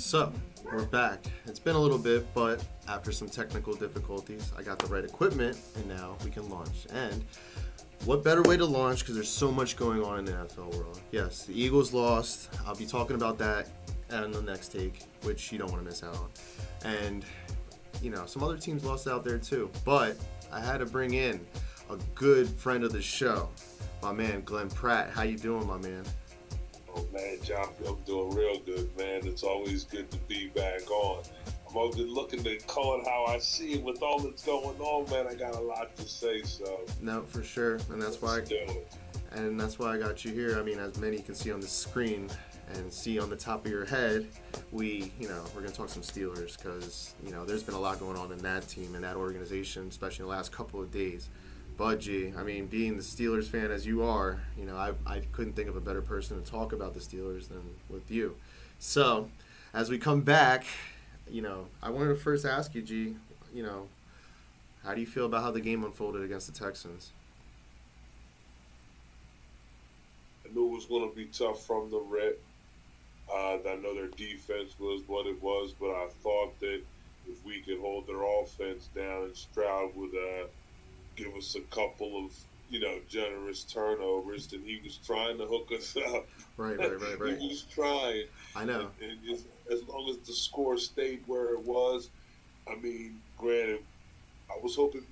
So, we're back. It's been a little bit, but after some technical difficulties, I got the right equipment, and now we can launch. And what better way to launch, because there's so much going on in the NFL world. Yes, the Eagles lost. I'll be talking about that in the next take, which you don't want to miss out on. And, some other teams lost out there too. But I had to bring in a good friend of the show, my man, Glenn Pratt. How you doing, my man? Oh man, Joffey, I'm doing real good, man. It's always good to be back on. I'm always looking to call it how I see it. With all that's going on, man, I got a lot to say. So no, for sure, and that's why. And that's why I got you here. I mean, as many can see on the screen and see on the top of your head, we're gonna talk some Steelers because there's been a lot going on in that team and that organization, especially in the last couple of days. But G, I mean, being the Steelers fan as you are, I couldn't think of a better person to talk about the Steelers than with you. So, as we come back, I wanted to first ask you, G, how do you feel about how the game unfolded against the Texans? I knew it was going to be tough from the rip. I know their defense was what it was, but I thought that if we could hold their offense down and Stroud would give us a couple of, generous turnovers, then he was trying to hook us up. Right. He was trying. I know. And just, as long as the score stayed where it was, I mean, granted, I was hoping,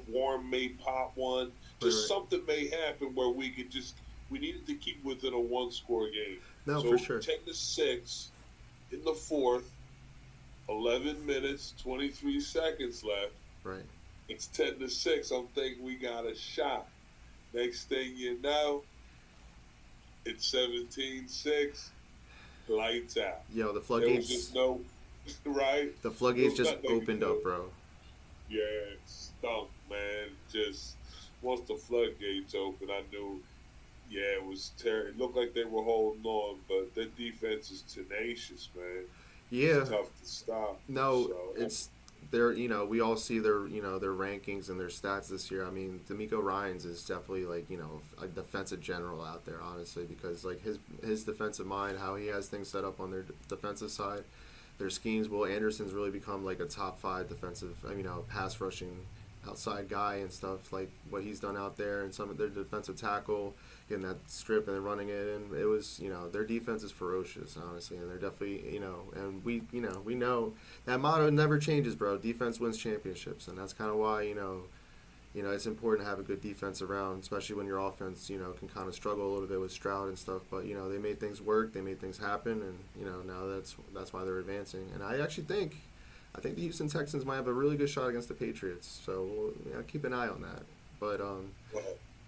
Warren may pop one. Just something may happen where we needed to keep within a one-score game. No, so for sure. 10-6 in the fourth, 11 minutes, 23 seconds left. Right. It's 10-6. I'm thinking we got a shot. Next thing you know, it's 17-6. Lights out. Yo, the floodgates. There was just right? The floodgates just opened up, bro. Yeah, it stunk, man. Just once the floodgates opened, I knew. Yeah, it was terrible. It looked like they were holding on, but their defense is tenacious, man. Yeah. It's tough to stop. No, it's their. We all see their their rankings and their stats this year. I mean, D'Amico Ryans is definitely a defensive general out there, honestly, because his defensive mind, how he has things set up on their defensive side, their schemes. Will Anderson's really become a top 5 defensive, pass rushing outside guy and stuff, like what he's done out there, and some of their defensive tackle getting that strip and then running it in. It was, their defense is ferocious, honestly, and they're definitely, and we know that motto never changes, bro. Defense wins championships, and that's kind of why, it's important to have a good defense around, especially when your offense, can kind of struggle a little bit with Stroud and stuff. But they made things work, they made things happen, and now that's why they're advancing. And I actually think the Houston Texans might have a really good shot against the Patriots, so keep an eye on that. But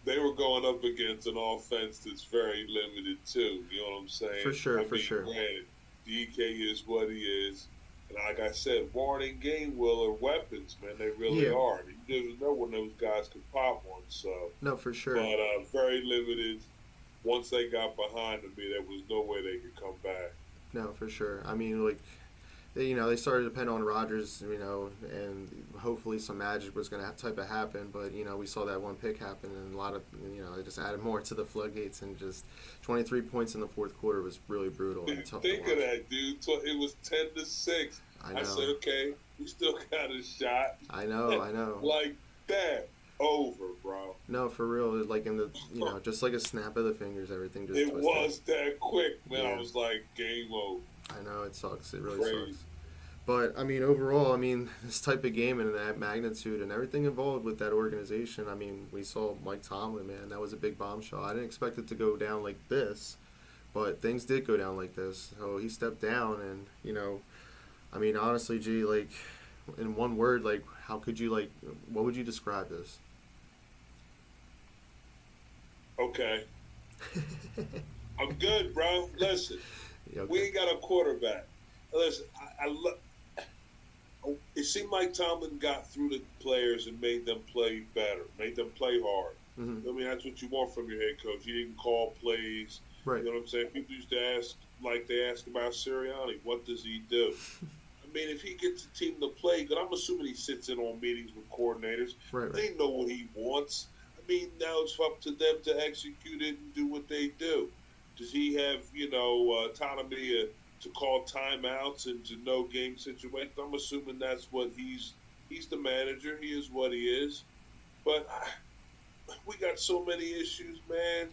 they were going up against an offense that's very limited too. You know what I'm saying? For sure. Granted, DK is what he is, and like I said, Warren and Gainwell are weapons, man. They really are. You never know when those guys could pop one. So no, for sure. But very limited. Once they got behind me, there was no way they could come back. No, for sure. I mean, they started to depend on Rodgers, and hopefully some magic was going to happen. But, we saw that one pick happen, and a lot of, they just added more to the floodgates, and just 23 points in the fourth quarter was really brutal and tough Think to watch. of that, dude. It was 10-6. I said, okay, we still got a shot. I know. Like that. Over, bro. No, for real. In the, just like a snap of the fingers, everything just twisted. Was that quick, man. Yeah. I was like, game over. I know, it sucks. It really sucks. But, overall, this type of game and that magnitude and everything involved with that organization, we saw Mike Tomlin, man. That was a big bombshell. I didn't expect it to go down like this, but things did go down like this. So he stepped down and, honestly, G, in one word, how could you, what would you describe this? Okay. I'm good, bro. Listen, Okay. We ain't got a quarterback. Listen, it seemed like Tomlin got through the players and made them play better, made them play hard. Mm-hmm. That's what you want from your head coach. He didn't call plays. Right. You know what I'm saying? People used to ask, like they ask about Sirianni, what does he do? If he gets a team to play good, I'm assuming he sits in on meetings with coordinators. Right. They know what he wants. Now it's up to them to execute it and do what they do. Does he have, autonomy to call timeouts and to know game situations. I'm assuming that's what he's the manager. He is what he is. But we got so many issues, man.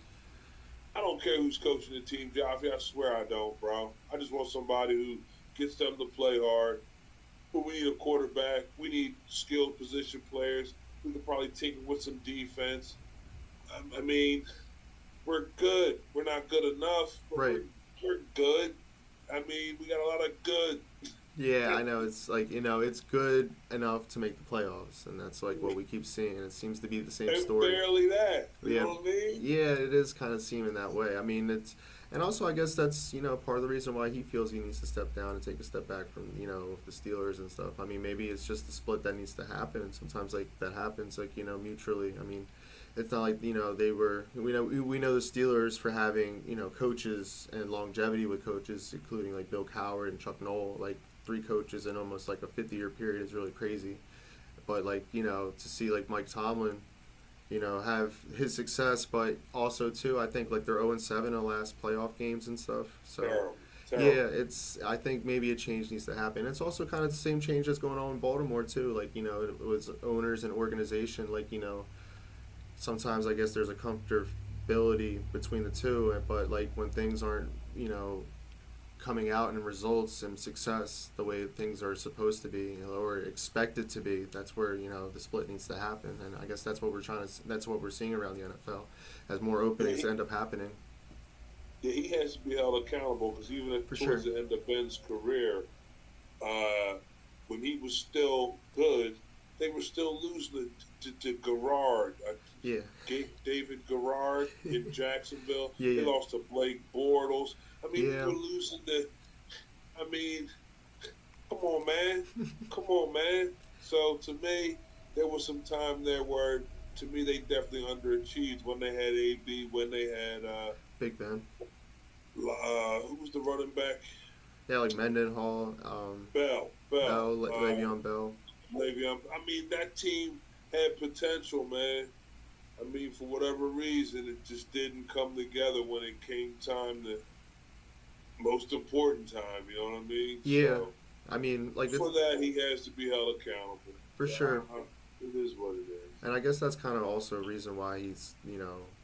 I don't care who's coaching the team, Joffey. I swear I don't, bro. I just want somebody who gets them to play hard. But we need a quarterback. We need skilled position players. We could probably tinker with some defense. I mean, we're good. We're not good enough, but Right. we're good. I mean, we got a lot of good. Yeah, I know. It's like, it's good enough to make the playoffs, and that's like what we keep seeing. It seems to be the same And story. barely that. You Yeah. know what I mean? Yeah, it is kind of seeming that way. I mean, and also I guess that's, part of the reason why he feels he needs to step down and take a step back from, the Steelers and stuff. I mean, maybe it's just the split that needs to happen, and sometimes like that happens like, mutually. I mean, it's not like, we know the Steelers for having, coaches and longevity with coaches, including like Bill Cowher and Chuck Noll, like 3 coaches in almost like a 50-year period is really crazy. But like, to see like Mike Tomlin, have his success, but also too, I think like they're 0-7 in the last playoff games and stuff. So Terrible. yeah, I think maybe a change needs to happen. It's also kind of the same change that's going on in Baltimore too. Like, it was owners and organization. Like, sometimes I guess there's a comfortability between the two, but like when things aren't, coming out in results and success the way things are supposed to be, or expected to be, that's where, the split needs to happen. And I guess that's what we're seeing around the NFL as more openings end up happening. Yeah, he has to be held accountable because even towards the end of Ben's career, when he was still good, they were still losing to Garrard. Yeah. David Garrard in Jacksonville. Yeah. They lost to Blake Bortles. I mean, Yeah. we were losing to. I mean, come on, man. Come on, man. So to me, there was some time there where, to me, they definitely underachieved when they had AB, when they had Big Ben. Who was the running back? Yeah, like Mendenhall, Bell, Le'Veon Bell. Le'Veon. I mean, that team had potential, man. I mean, for whatever reason, it just didn't come together when it came time to most important time. You know what I mean? Yeah. So, I mean, like for that, he has to be held accountable. For sure. It is what it is. And I guess that's kind of also a reason why he's,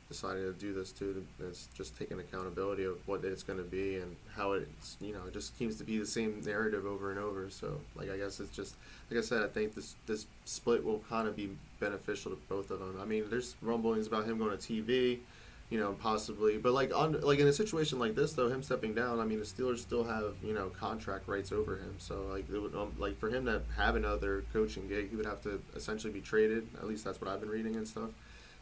decided to do this too. It's just taking accountability of what it's going to be and how it's, it just seems to be the same narrative over and over. So, like, I guess it's just, like I said, I think this split will kind of be beneficial to both of them. I mean, there's rumblings about him going to TV, possibly. But, like in a situation like this, though, him stepping down, I mean, the Steelers still have, contract rights over him. So, like, it would, like for him to have another coaching gig, he would have to essentially be traded. At least that's what I've been reading and stuff.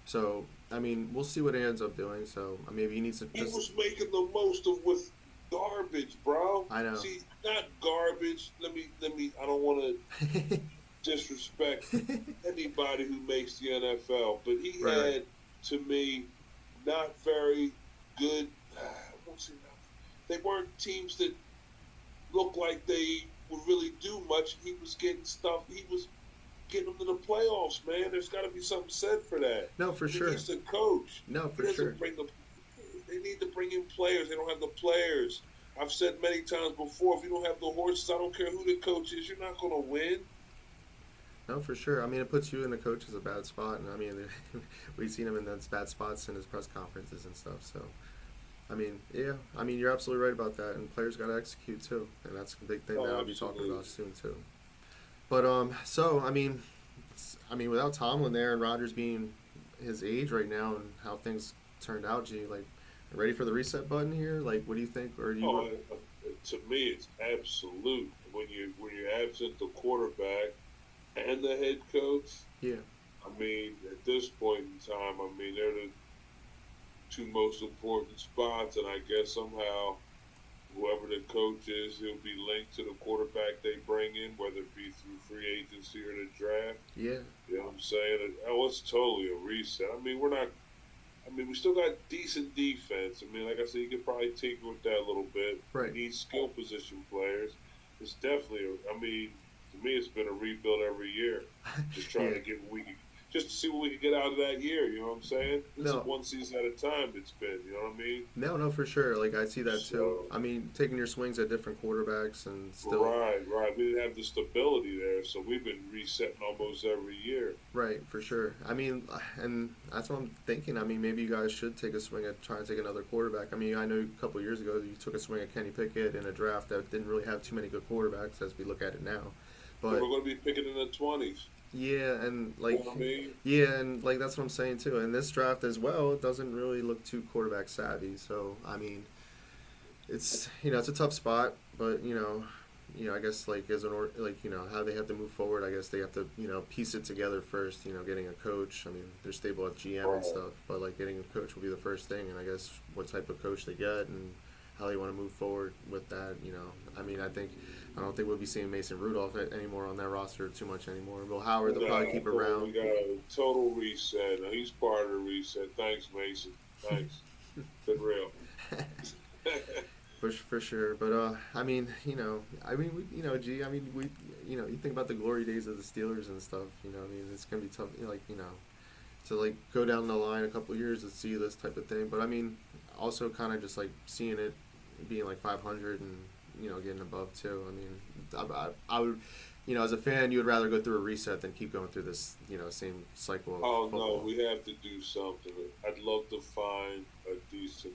So, I mean, we'll see what he ends up doing. So, maybe he needs to. He was making the most of with garbage, bro. I know. See, not garbage. Let me. I don't want to disrespect anybody who makes the NFL, but he had, to me, not very good. They weren't teams that looked like they would really do much. He was getting stuff. He was getting them to the playoffs, man. There's got to be something said for that. No, for sure. He's the coach. No, for sure. They need to bring in players. They don't have the players. I've said many times before, if you don't have the horses, I don't care who the coach is, you're not going to win. No, for sure. I mean, it puts you in the coach's a bad spot. And, I mean, we've seen him in those bad spots in his press conferences and stuff. So, I mean, yeah. I mean, you're absolutely right about that. And players got to execute, too. And that's the big thing that I'll be talking about soon, too. But, so, I mean, without Tomlin there and Rodgers being his age right now and how things turned out, G, like, ready for the reset button here? Like, what do you think? Or to me, it's absolute. When you're absent the quarterback and the head coach, yeah. I mean, at this point in time, I mean, they're the two most important spots, and I guess somehow whoever the coach is, he'll be linked to the quarterback they bring in, whether it be through free agency or the draft. Yeah. You know what I'm saying? It's totally a reset. I mean, we still got decent defense. I mean, like I said, you could probably tinker with that a little bit. Right. You need skill position players. It's definitely, to me, it's been a rebuild every year. Just trying to get what we can. just to see what we could get out of that year. You know what I'm saying? This No. is one season at a time. It's been. You know what I mean? No, for sure. Like I see that too. So, I mean, taking your swings at different quarterbacks and still. right. We didn't have the stability there, so we've been resetting almost every year. Right, for sure. I mean, and that's what I'm thinking. I mean, maybe you guys should take a swing at trying to take another quarterback. I mean, I know a couple of years ago you took a swing at Kenny Pickett in a draft that didn't really have too many good quarterbacks as we look at it now. But we're going to be picking in the 20s. yeah, and like You know what I mean? yeah, and like that's what I'm saying too. And this draft as well, it doesn't really look too quarterback savvy. So I mean, it's it's a tough spot, but I guess like as how they have to move forward. I guess they have to piece it together first. Getting a coach. I mean, they're stable at GM and stuff, but like getting a coach will be the first thing. And I guess what type of coach they get and how they want to move forward with that. I mean, I don't think we'll be seeing Mason Rudolph anymore on that roster too much anymore. Will Howard they'll probably keep around. We got a total reset. Now, he's part of the reset. Thanks, Mason. Thanks. Been real. For sure, but I mean, you think about the glory days of the Steelers and stuff. I mean, it's gonna be tough, to like go down the line a couple of years to see this type of thing. But I mean, also kind of just like seeing it being like 500 and getting above too. I mean, I would, as a fan, you would rather go through a reset than keep going through this same cycle of football. No, we have to do something. I'd love to find a decent,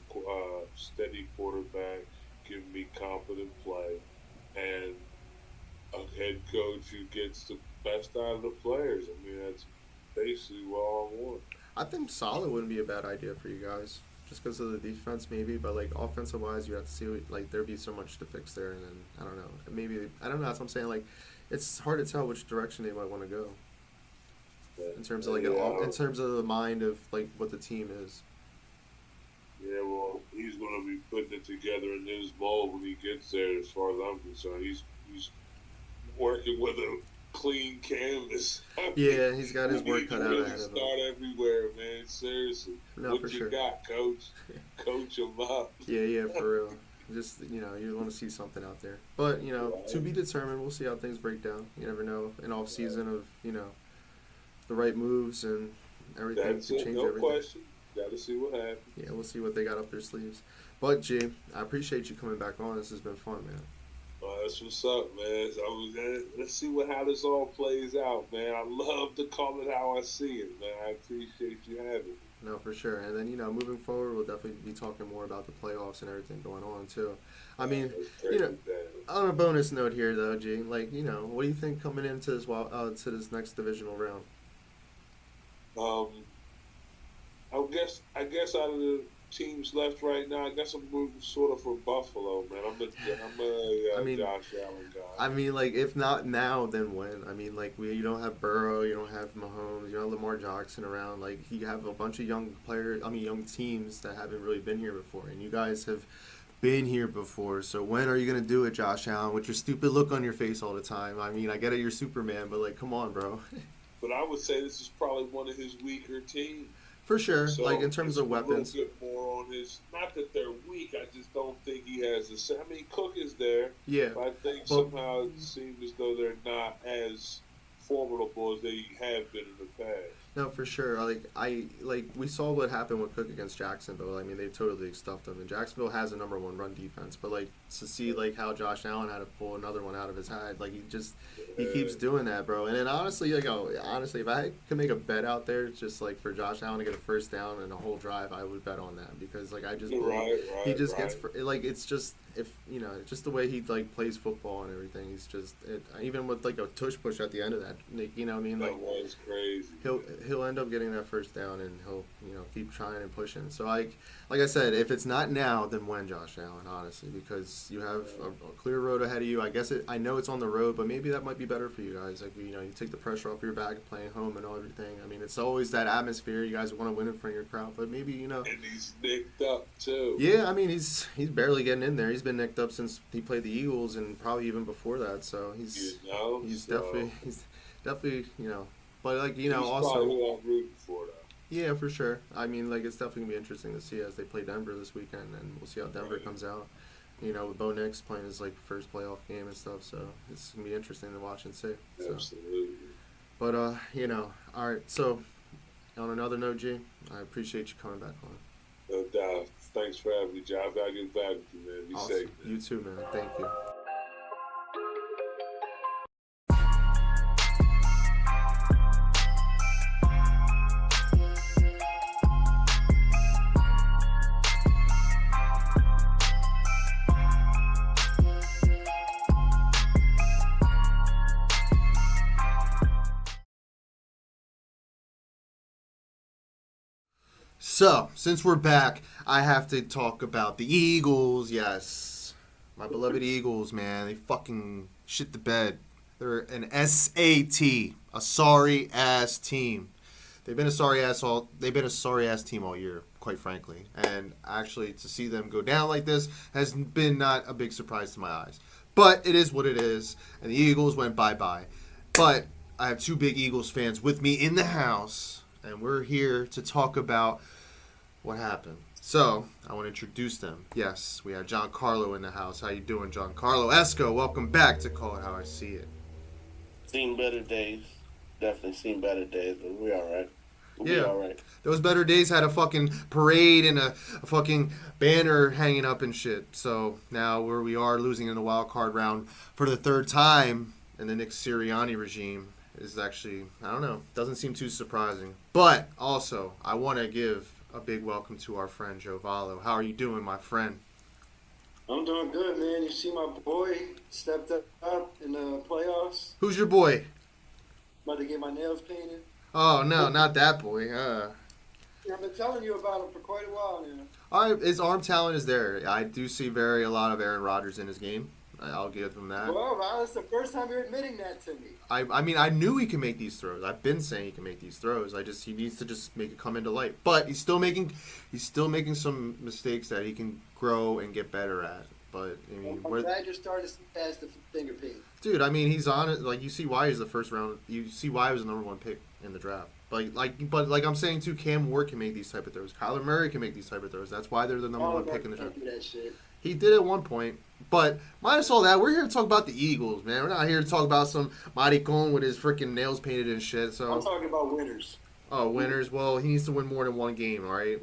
steady quarterback, give me competent play, and a head coach who gets the best out of the players. I mean, that's basically what I want. I think solid wouldn't be a bad idea for you guys, just because of the defense maybe, but like offensive wise, you have to see like there'd be so much to fix there, and then I don't know, that's what I'm saying. Like, it's hard to tell which direction they might want to go in terms of in terms of the mind of like what the team is. Yeah, well, he's going to be putting it together in his mold when he gets there. As far as I'm concerned, he's working with a clean canvas. Yeah, he's got his work cut out ahead of him. Start everywhere, man. Seriously, no, what for you sure. got, coach? Coach him up. Yeah, for real. Just you want to see something out there, but to be determined. We'll see how things break down. You never know. An off season of the right moves and everything That's to it. change No everything. question. Got to see what happens. Yeah, we'll see what they got up their sleeves. But G, I appreciate you coming back on. This has been fun, man. That's what's up, man. Let's see how this all plays out, man. I love to call it how I see it, man. I appreciate you having me. No, for sure. And then, moving forward, we'll definitely be talking more about the playoffs and everything going on, too. I mean, on a bonus note here, though, G, like, what do you think coming into this to this next divisional round? I guess out of the teams left right now, I guess I'm moving sort of for Buffalo, man. I'm a Josh Allen guy. I mean, like, if not now, then when? I mean, like, you don't have Burrow, you don't have Mahomes, you don't have Lamar Jackson around. Like, you have a bunch of young teams that haven't really been here before, and you guys have been here before. So when are you gonna do it, Josh Allen, with your stupid look on your face all the time? I mean, I get it, you're Superman, but like, come on, bro. But I would say this is probably one of his weaker teams. For sure, So like in terms of weapons. A little bit more on his. Not that they're weak. I just don't think he has the. I mean, Cook is there. Yeah. But I think somehow it seems as though they're not as formidable as they have been in the past. No, for sure. We saw what happened with Cook against Jacksonville. I mean, they totally stuffed him. And Jacksonville has a number one run defense, but like to see like how Josh Allen had to pull another one out of his hat, like he keeps doing that, bro. And then honestly, if I could make a bet out there, just like for Josh Allen to get a first down and a whole drive, I would bet on that because like I just believe he just gets like it's just just the way he like plays football and everything. He's just even with like a tush push at the end of that, like, what I mean, like that was crazy. He'll end up getting that first down and he'll keep trying and pushing. So like I said, if it's not now, then when, Josh Allen, honestly, because you have a clear road ahead of you. I know it's on the road, but maybe that might be better for you guys. Like you take the pressure off your back playing home and everything. I mean, it's always that atmosphere. You guys want to win in front of your crowd, but maybe And he's nicked up too. Yeah, I mean he's barely getting in there. He's been nicked up since he played the Eagles and probably even before that. So he's definitely But like he's also who I'm rooting for, though. Yeah, for sure. I mean, like it's definitely gonna be interesting to see as they play Denver this weekend, and we'll see how Denver comes out. With Bo Nix playing his like first playoff game and stuff, so it's gonna be interesting to watch and see. Absolutely. But all right. So on another note, G, I appreciate you coming back on. No doubt. Thanks for having me, John. I gotta get back with you, man. Be Awesome. safe. Man. You too, man. Thank you. So, since we're back, I have to talk about the Eagles. Yes. My beloved Eagles, man. They fucking shit the bed. They're an SAT, a sorry ass team. They've been a sorry ass team all year, quite frankly. And actually to see them go down like this has been not a big surprise to my eyes. But it is what it is, and the Eagles went bye-bye. But I have two big Eagles fans with me in the house, and we're here to talk about what happened. So, I want to introduce them. Yes, we have Jan Carlo in the house. How you doing, Jan Carlo Esco? Welcome back to Call It How I See It. Seen better days. Definitely seen better days, but we all right. We'll be all right. Those better days had a fucking parade and a fucking banner hanging up and shit. So, now where we are losing in the wild card round for the third time in the Nick Sirianni regime is actually, I don't know, doesn't seem too surprising. But, also, I want to give a big welcome to our friend Joe Valo. How are you doing, my friend? I'm doing good, man. You see my boy stepped up in the playoffs. Who's your boy? About to get my nails painted. Oh, no, not that boy. I've been telling you about him for quite a while now. His arm talent is there. I do see a lot of Aaron Rodgers in his game. I'll give him that. Well, that's the first time you're admitting that to me. I mean, I knew he can make these throws. I've been saying he can make these throws. He needs to just make it come into light. But he's still making some mistakes that he can grow and get better at. But I mean, I'm glad you're starting to pass the finger paint. Dude, I mean, he's on it. Like, you see why he's the first round. You see why he was the number one pick in the draft. But I'm saying too, Cam Ward can make these type of throws. Kyler Murray can make these type of throws. That's why they're the number one pick in the draft. Do that shit. He did at one point. But minus all that, we're here to talk about the Eagles, man. We're not here to talk about some maricon with his freaking nails painted and shit. So I'm talking about winners. Oh, winners. Well, he needs to win more than one game, all right?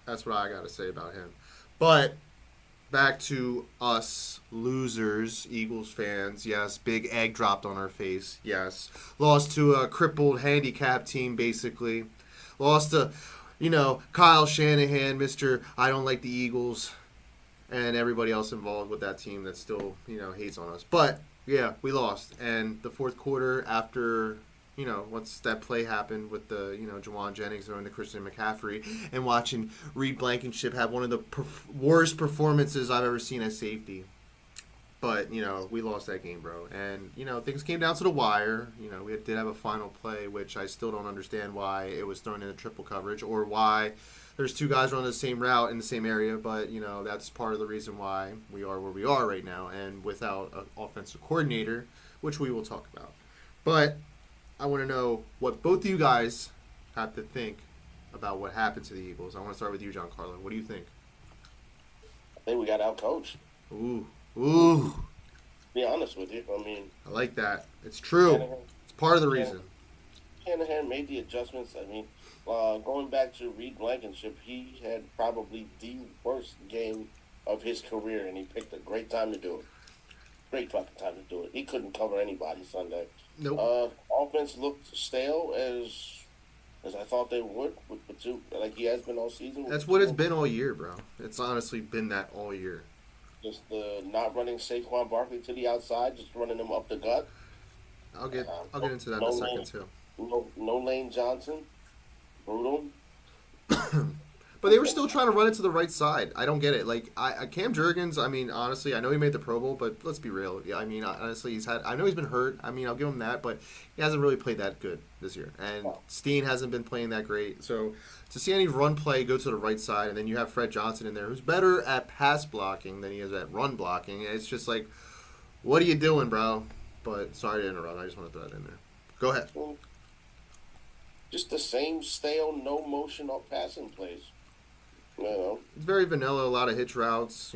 That's what I got to say about him. But back to us losers, Eagles fans. Yes, big egg dropped on our face. Yes. Lost to a crippled handicap team, basically. Lost to, Kyle Shanahan, Mr. I don't like the Eagles, and everybody else involved with that team that still, hates on us. But, yeah, we lost. And the fourth quarter, after, once that play happened with the, Jawan Jennings throwing to Christian McCaffrey and watching Reed Blankenship have one of the worst performances I've ever seen as safety. But, we lost that game, bro. And, things came down to the wire. We did have a final play, which I still don't understand why it was thrown into triple coverage or why there's two guys running the same route in the same area. But, that's part of the reason why we are where we are right now and without an offensive coordinator, which we will talk about. But I want to know what both of you guys have to think about what happened to the Eagles. I want to start with you, Jan Carlo. What do you think? I think we got outcoached. Ooh. To be honest with you, I mean, I like that. It's true. It's part of the reason. Shanahan made the adjustments. I mean, going back to Reed Blankenship, he had probably the worst game of his career, and he picked a great time to do it. Great fucking time to do it. He couldn't cover anybody Sunday. Nope. Offense looked stale as I thought they would with Patu, like he has been all season. That's what it's been all year, bro. It's honestly been that all year. Just the not running Saquon Barkley to the outside, just running him up the gut. I'll get into that in a second too. No Lane Johnson, brutal. But they were still trying to run it to the right side. I don't get it. Like Cam Jurgens, I mean, honestly, I know he made the Pro Bowl, but let's be real. Yeah, I mean, honestly, I know he's been hurt. I mean, I'll give him that, but he hasn't really played that good this year. And Steen hasn't been playing that great. So to see any run play go to the right side, and then you have Fred Johnson in there, who's better at pass blocking than he is at run blocking. It's just like, what are you doing, bro? But sorry to interrupt. I just want to throw that in there. Go ahead. Just the same stale, no motion on passing plays. It's very vanilla, a lot of hitch routes,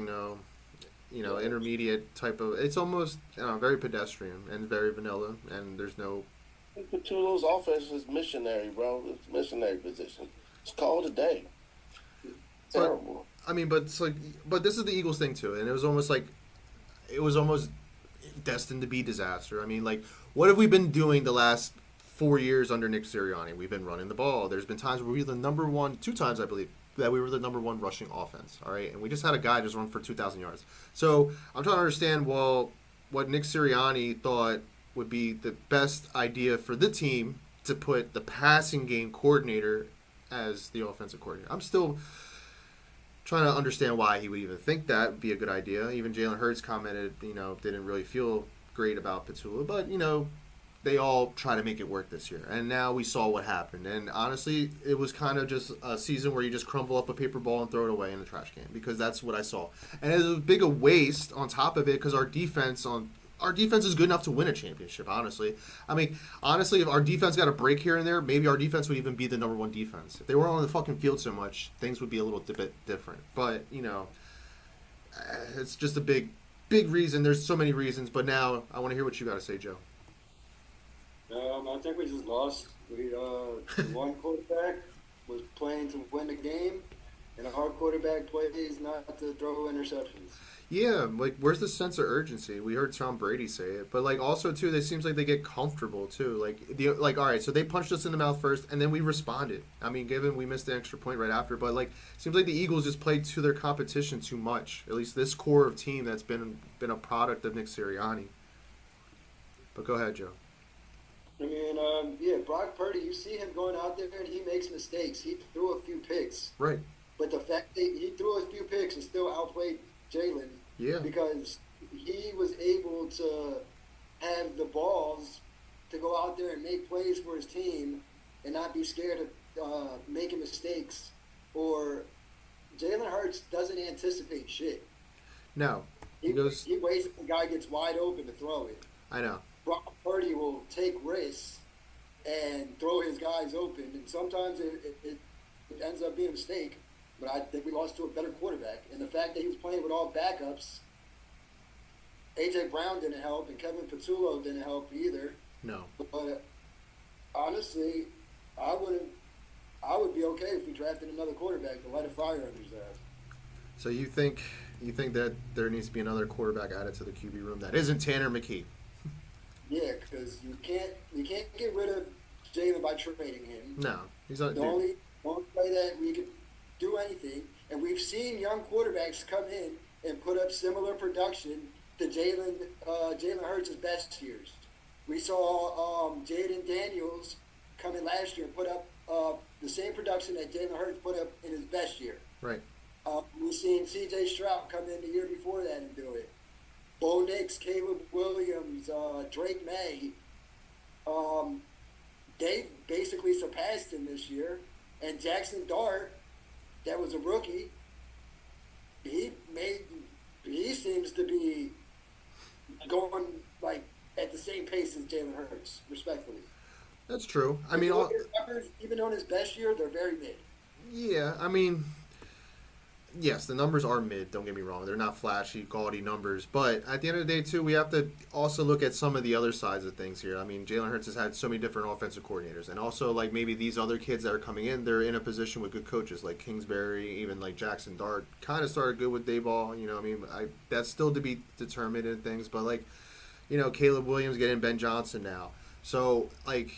intermediate type of. It's almost very pedestrian and very vanilla, and there's no Putollo's offense is missionary, bro. It's missionary position. It's called a day. Terrible. I mean, but it's like, but this is the Eagles thing too, and it was almost destined to be disaster. I mean, like, what have we been doing the last 4 years under Nick Sirianni? We've been running the ball. There's been times where we were the number one, 2 times I believe, that we were the number one rushing offense. All right, and we just had a guy just run for 2,000 yards. So I'm trying to understand, well, what Nick Sirianni thought would be the best idea for the team to put the passing game coordinator as the offensive coordinator. I'm still trying to understand why he would even think that would be a good idea. Even Jalen Hurts commented, didn't really feel great about Putollo, but they all try to make it work this year. And now we saw what happened. And honestly, it was kind of just a season where you just crumble up a paper ball and throw it away in the trash can, because that's what I saw. And it was a big a waste on top of it, because our defense is good enough to win a championship, honestly. I mean, honestly, if our defense got a break here and there, maybe our defense would even be the number one defense. If they weren't on the fucking field so much, things would be a little bit different. But, it's just a big reason. There's so many reasons. But now I want to hear what you got to say, Joe. I think we just lost. One quarterback was playing to win the game, and our quarterback plays not to throw interceptions. Yeah, like, where's the sense of urgency? We heard Tom Brady say it, but like, also too, it seems like they get comfortable too. All right, so they punched us in the mouth first, and then we responded. I mean, given we missed the extra point right after, but like, it seems like the Eagles just played to their competition too much. At least this core of team that's been a product of Nick Sirianni. But go ahead, Joe. I mean, Brock Purdy, you see him going out there and he makes mistakes. He threw a few picks. Right. But the fact that he threw a few picks and still outplayed Jalen. Yeah. Because he was able to have the balls to go out there and make plays for his team and not be scared of making mistakes. Or Jalen Hurts doesn't anticipate shit. No. He waits until the guy gets wide open to throw it. I know. Brock Purdy will take risks and throw his guys open, and sometimes it ends up being a mistake. But I think we lost to a better quarterback, and the fact that he was playing with all backups, A.J. Brown didn't help, and Kevin Putollo didn't help either. No. But honestly, I would be okay if we drafted another quarterback to light a fire under his ass. So you think that there needs to be another quarterback added to the QB room that isn't Tanner McKee? Yeah, because you can't get rid of Jalen by trading him. No, he's not. The only way that we could do anything, and we've seen young quarterbacks come in and put up similar production to Jalen Hurts' best years. We saw Jaden Daniels come in last year and put up the same production that Jalen Hurts put up in his best year. Right. We've seen C.J. Stroud come in the year before that and do it. Bo Nix, Caleb Williams, Drake May, they basically surpassed him this year. And Jackson Dart, that was a rookie, he seems to be going like at the same pace as Jalen Hurts, respectfully. That's true. I mean, even on his best year, they're very mid. Yeah, I mean, yes, the numbers are mid, don't get me wrong. They're not flashy, gaudy numbers. But at the end of the day, too, we have to also look at some of the other sides of things here. I mean, Jalen Hurts has had so many different offensive coordinators. And also, like, maybe these other kids that are coming in, they're in a position with good coaches like Kingsbury, even like Jackson Dart. Kind of started good with Dayball, I mean, that's still to be determined in things. But, like, Caleb Williams getting Ben Johnson now. So, like,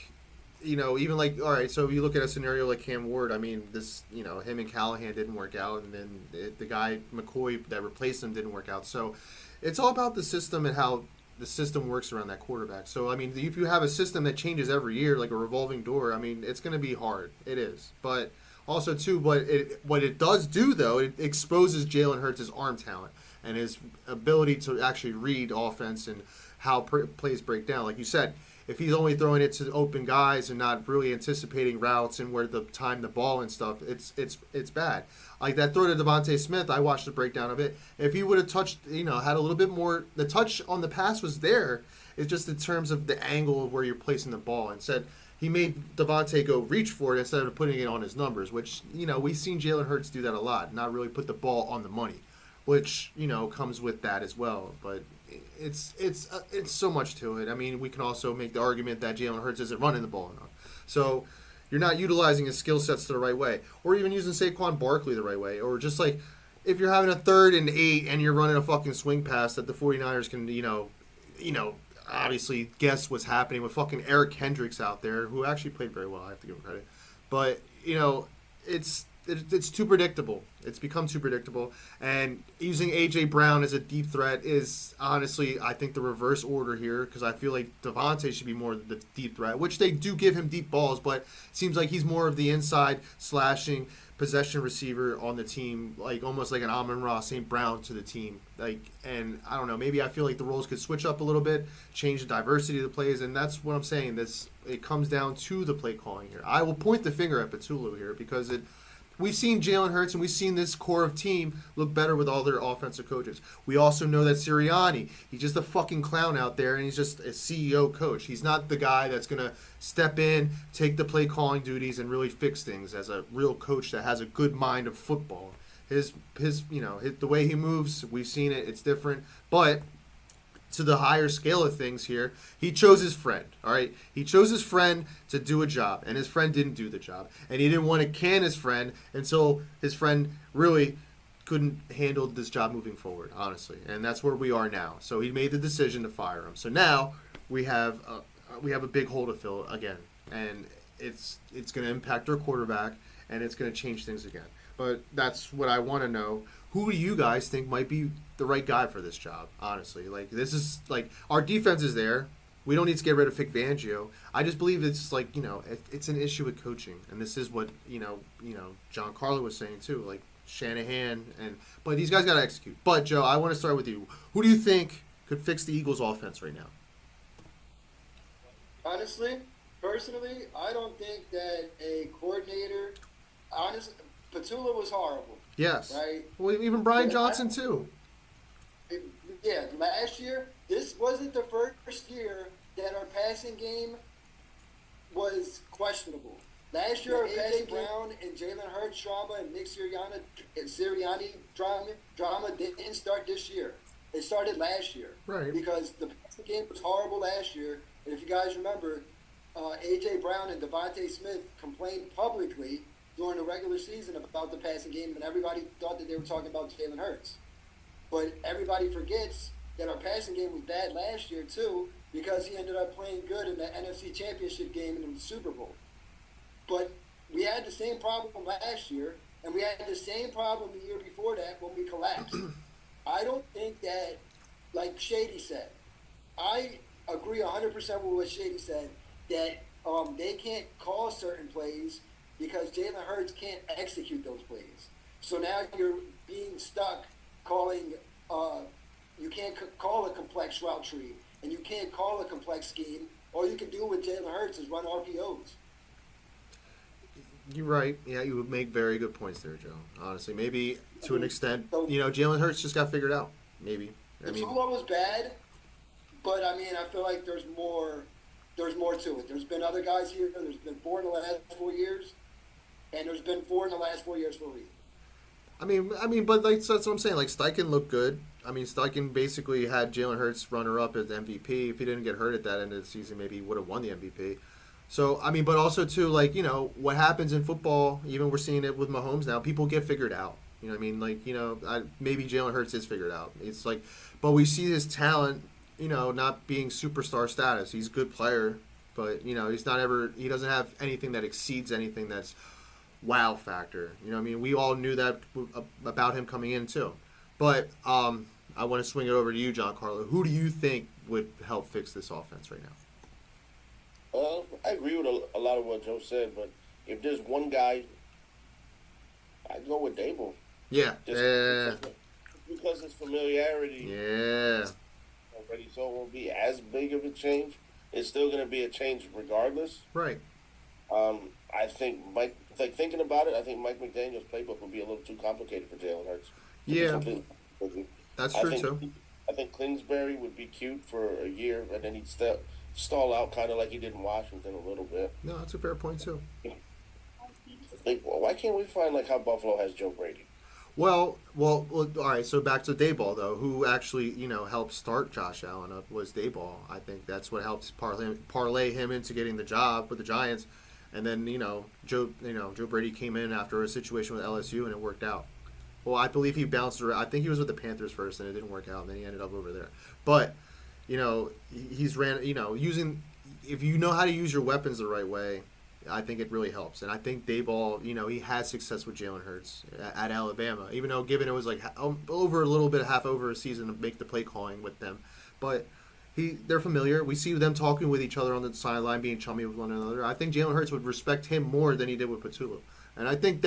even like, all right, so if you look at a scenario like Cam Ward, I mean, this, him and Callahan didn't work out, and then the guy, McCoy, that replaced him didn't work out. So it's all about the system and how the system works around that quarterback. So, I mean, if you have a system that changes every year, like a revolving door, I mean, it's going to be hard. It is. But also, too, what it does do, though, it exposes Jalen Hurts' arm talent and his ability to actually read offense and how plays break down. Like you said, if he's only throwing it to open guys and not really anticipating routes and where to time the ball and stuff, it's bad. Like that throw to Devontae Smith, I watched the breakdown of it. If he would have touched, had a little bit more, the touch on the pass was there. It's just in terms of the angle of where you're placing the ball. And said he made Devontae go reach for it instead of putting it on his numbers, which, we've seen Jalen Hurts do that a lot, not really put the ball on the money, which, comes with that as well. But it's so much to it. I mean, we can also make the argument that Jalen Hurts isn't running the ball enough. So you're not utilizing his skill sets the right way, or even using Saquon Barkley the right way, or just like if you're having a 3rd and 8 and you're running a fucking swing pass that the 49ers can, obviously guess what's happening with fucking Eric Hendricks out there, who actually played very well. I have to give him credit, but it's too predictable. It's become too predictable, and using A.J. Brown as a deep threat is honestly, I think, the reverse order here, because I feel like Devontae should be more the deep threat, which they do give him deep balls, but it seems like he's more of the inside slashing possession receiver on the team, like almost like an Amon-Ra St. Brown to the team. And I don't know, maybe I feel like the roles could switch up a little bit, change the diversity of the plays, and that's what I'm saying. It comes down to the play calling here. I will point the finger at Putollo here because we've seen Jalen Hurts and we've seen this core of team look better with all their offensive coaches. We also know that Sirianni, he's just a fucking clown out there, and he's just a CEO coach. He's not the guy that's going to step in, take the play calling duties, and really fix things as a real coach that has a good mind of football. The way he moves, we've seen it. It's different, but to the higher scale of things here, he chose his friend, all right? He chose his friend to do a job, and his friend didn't do the job. And he didn't want to can his friend until his friend really couldn't handle this job moving forward, honestly. And that's where we are now. So he made the decision to fire him. So now we have a big hole to fill again, and it's going to impact our quarterback, and it's going to change things again. But that's what I want to know. Who do you guys think might be the right guy for this job, honestly? Like, this is, like, our defense is there. We don't need to get rid of Vic Fangio. I just believe it's, like, it's an issue with coaching. And this is what, Jan Carlo was saying, too. Like, Shanahan. But these guys got to execute. But, Joe, I want to start with you. Who do you think could fix the Eagles' offense right now? Honestly, personally, I don't think that a coordinator, Putollo was horrible. Yes. Right? Well, even Brian Johnson, too. Yeah, last year, this wasn't the first year that our passing game was questionable. Last year, A.J. Brown and Jalen Hurts drama and Nick Sirianni drama didn't start this year. It started last year. Right. Because the passing game was horrible last year. And if you guys remember, A.J. Brown and Devontae Smith complained publicly during the regular season about the passing game, and everybody thought that they were talking about Jalen Hurts. But everybody forgets that our passing game was bad last year, too, because he ended up playing good in the NFC Championship game and in the Super Bowl. But we had the same problem last year, and we had the same problem the year before that when we collapsed. I don't think that, like Shady said, I agree 100% with what Shady said, that they can't call certain plays because Jalen Hurts can't execute those plays. So now you're being stuck calling, you can't call a complex route tree, and you can't call a complex scheme. All you can do with Jalen Hurts is run RPOs. You're right. Yeah, you would make very good points there, Joe. Honestly, maybe to an extent, Jalen Hurts just got figured out. Maybe. Putollo was bad, but I feel like there's more to it. There's been other guys here. There's been 4 in the last 4 years. And there's been 4 in the last 4 years for a reason. But that's what I'm saying. Like, Steichen looked good. Steichen basically had Jalen Hurts runner-up as MVP. If he didn't get hurt at that end of the season, maybe he would have won the MVP. So, but also, too, what happens in football, even we're seeing it with Mahomes now, people get figured out. Maybe Jalen Hurts is figured out. It's like, but we see his talent, not being superstar status. He's a good player, but, he's not ever, he doesn't have anything that exceeds anything that's wow factor. We all knew that about him coming in too. But I want to swing it over to you, Jan Carlo. Who do you think would help fix this offense right now? I agree with a lot of what Joe said, but if there's one guy, I'd go with Dable. Yeah. Because his familiarity. Yeah. Already, so it won't be as big of a change. It's still going to be a change regardless. Right. I think thinking about it, I think Mike McDaniel's playbook would be a little too complicated for Jalen Hurts. Yeah, that's true too. I think Kingsbury would be cute for a year, and then he'd stall out kind of like he did in Washington a little bit. No, that's a fair point too. Why can't we find how Buffalo has Joe Brady? Well, all right. So back to Dayball though, who actually helped start Josh Allen up was Dayball. I think that's what helped parlay him into getting the job with the Giants, and then Joe Brady came in after a situation with LSU and it worked out. Well, I believe he bounced around. I think he was with the Panthers first and it didn't work out, and then he ended up over there. But he's ran using if you know how to use your weapons the right way. I think it really helps. And I think Dayball, he had success with Jalen Hurts at Alabama, even though given it was like over a little bit, half over a season to make the play calling with them. But they're familiar. We see them talking with each other on the sideline, being chummy with one another. I think Jalen Hurts would respect him more than he did with Putollo. And I think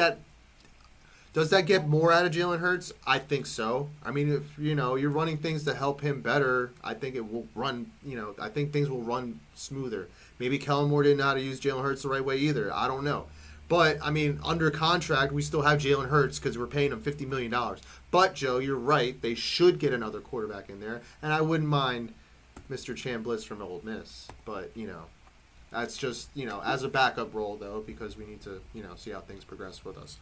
does that get more out of Jalen Hurts? I think so. I mean, if you're running things to help him better, I think it will run. I think things will run smoother. Maybe Kellen Moore didn't know how to use Jalen Hurts the right way either. I don't know. But I mean, under contract, we still have Jalen Hurts because we're paying him $50 million. But Joe, you're right. They should get another quarterback in there, and I wouldn't mind Mr. Chambliss from Ole Miss. But that's just as a backup role though, because we need to see how things progress with us.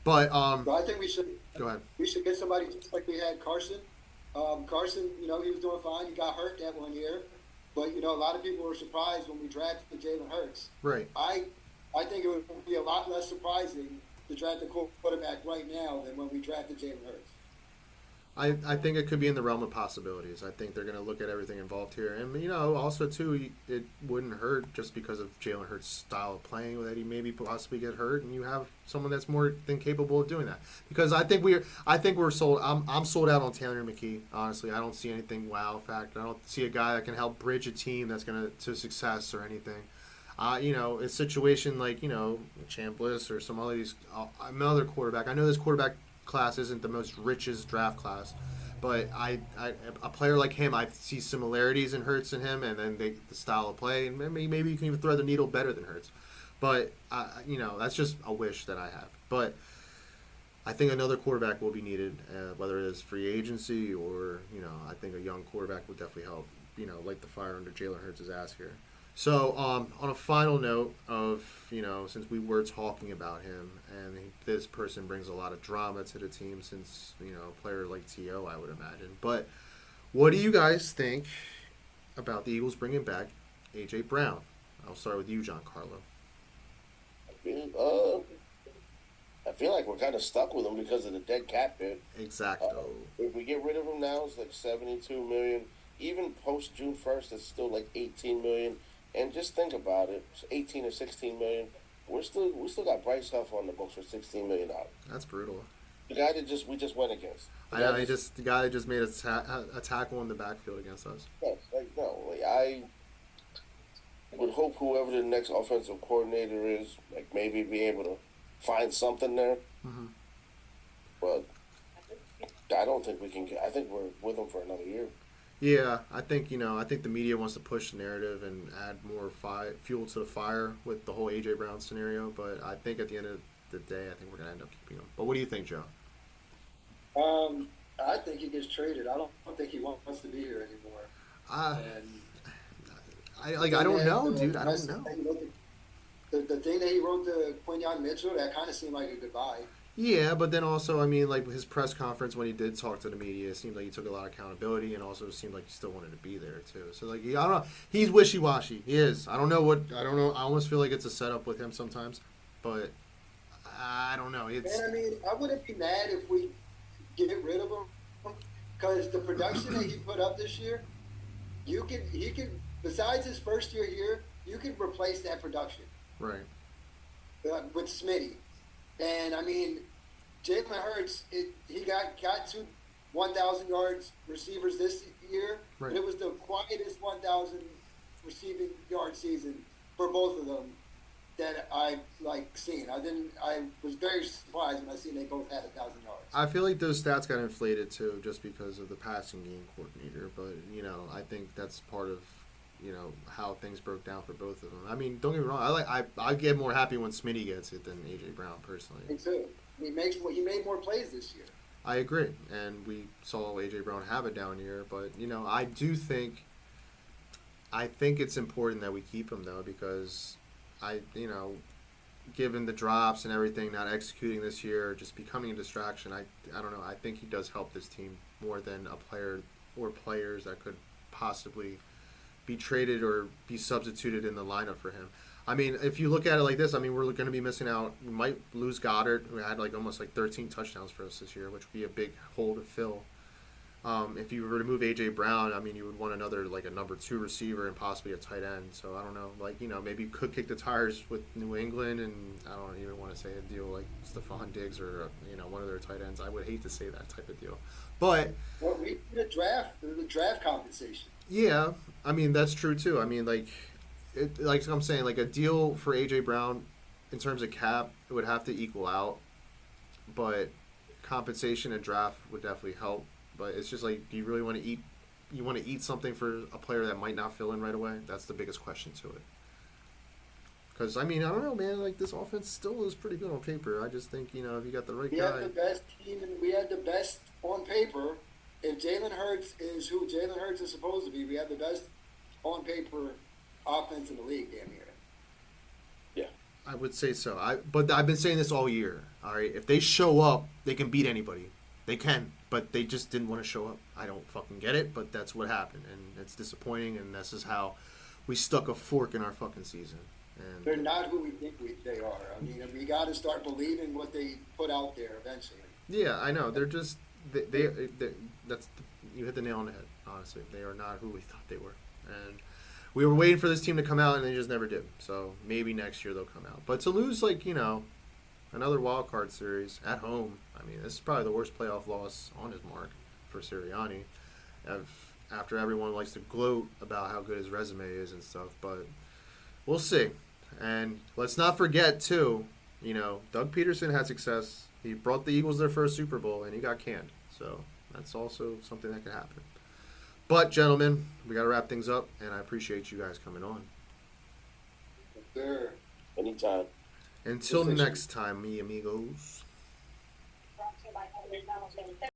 But I think we should go ahead. We should get somebody just like we had Carson. Carson, he was doing fine. He got hurt that one year, but a lot of people were surprised when we drafted Jalen Hurts. Right. I think it would be a lot less surprising to draft a quarterback right now than when we drafted Jalen Hurts. I think it could be in the realm of possibilities. I think they're going to look at everything involved here. And, also, too, it wouldn't hurt just because of Jalen Hurts' style of playing that he maybe possibly get hurt, and you have someone that's more than capable of doing that. Because I think we're sold. I'm sold out on Taylor McKee, honestly. I don't see anything wow factor. I don't see a guy that can help bridge a team that's going to success or anything. A situation like, Chambliss or some of these, another quarterback. I know this quarterback class isn't the most richest draft class, but a player like him, I see similarities in Hurts and him, and then the style of play, and maybe you can even thread the needle better than Hurts. But that's just a wish that I have. But I think another quarterback will be needed, whether it is free agency or I think a young quarterback would definitely help. Light the fire under Jalen Hurts' ass here. So, on a final note of, since we were talking about him, and this person brings a lot of drama to the team since, a player like T.O., I would imagine. But what do you guys think about the Eagles bringing back A.J. Brown? I'll start with you, Jan Carlo. I feel like we're kind of stuck with him because of the dead cap hit. Exacto. If we get rid of him now, it's like $72 million. Even post June 1st, it's still like $18 million. And just think about it, it's 18 or 16 million. We still got Bryce Huff on the books for $16 million. That's brutal. The guy that we just went against. I know, the guy that just made a tackle in the backfield against us. I would hope whoever the next offensive coordinator is, maybe be able to find something there. Mm-hmm. But I don't think we can I think we're with him for another year. Yeah, I think the media wants to push the narrative and add more fuel to the fire with the whole A.J. Brown scenario, but I think at the end of the day, I think we're going to end up keeping him. But what do you think, Joe? I think he gets traded. I don't think he wants to be here anymore. I don't know, dude. I don't know. The thing that he wrote to Quinyon Mitchell, that kind of seemed like a goodbye. Yeah, but then also, his press conference when he did talk to the media, it seemed like he took a lot of accountability, and also seemed like he still wanted to be there too. So, I don't know. He's wishy-washy. He is. I don't know. I almost feel like it's a setup with him sometimes, but I don't know. And I wouldn't be mad if we get rid of him, because the production that he put up this year, he could besides his first year here, you could replace that production. Right. With Smitty. And Jalen Hurts, he got to 1,000 yards receivers this year, right. And it was the quietest 1,000 receiving yard season for both of them that I've seen. I was very surprised when I seen they both had 1,000 yards. I feel like those stats got inflated too, just because of the passing game coordinator. But I think that's part of how things broke down for both of them. Don't get me wrong. I get more happy when Smitty gets it than A.J. Brown personally. Me too. He made more plays this year. I agree, and we saw A.J. Brown have a down year, but I do think it's important that we keep him though, because given the drops and everything, not executing this year, just becoming a distraction, I don't know. I think he does help this team more than a player or players that could possibly be traded or be substituted in the lineup for him. I mean, if you look at it like this, I mean, we're going to be missing out. We might lose Goddard, who had almost 13 touchdowns for us this year, which would be a big hole to fill. If you were to move A.J. Brown, I mean, you would want another, a number 2 receiver and possibly a tight end. So, I don't know. Maybe you could kick the tires with New England, and I don't even want to say a deal like Stephon Diggs or, one of their tight ends. I would hate to say that type of deal. But well, we did the draft compensation. Yeah, I mean, that's true, too. I mean, like I'm saying, a deal for A.J. Brown in terms of cap, it would have to equal out. But compensation and draft would definitely help. But it's just do you really want to eat? You want to eat something for a player that might not fill in right away? That's the biggest question to it. Because, I mean, I don't know, man. This offense still is pretty good on paper. I just think, if you got the right guy. We had the best team, and we had the best on paper. If Jalen Hurts is who Jalen Hurts is supposed to be, we have the best on paper offense in the league, damn near. Yeah. I would say so. But I've been saying this all year. All right, if they show up, they can beat anybody. They can, but they just didn't want to show up. I don't fucking get it, but that's what happened, and it's disappointing. And this is how we stuck a fork in our fucking season. And they're not who we think they are. I mean, we got to start believing what they put out there eventually. Yeah, I know. They're just you hit the nail on the head. Honestly, they are not who we thought they were, and we were waiting for this team to come out, and they just never did. So maybe next year they'll come out. But to lose another wild card series at home, I mean, this is probably the worst playoff loss on his mark for Sirianni. After everyone likes to gloat about how good his resume is and stuff, but we'll see. And let's not forget too, Doug Peterson had success. He brought the Eagles their first Super Bowl, and he got canned. So that's also something that could happen. But, gentlemen, we got to wrap things up, and I appreciate you guys coming on. Sure. Anytime. Until next time, mi amigos. Brought to you by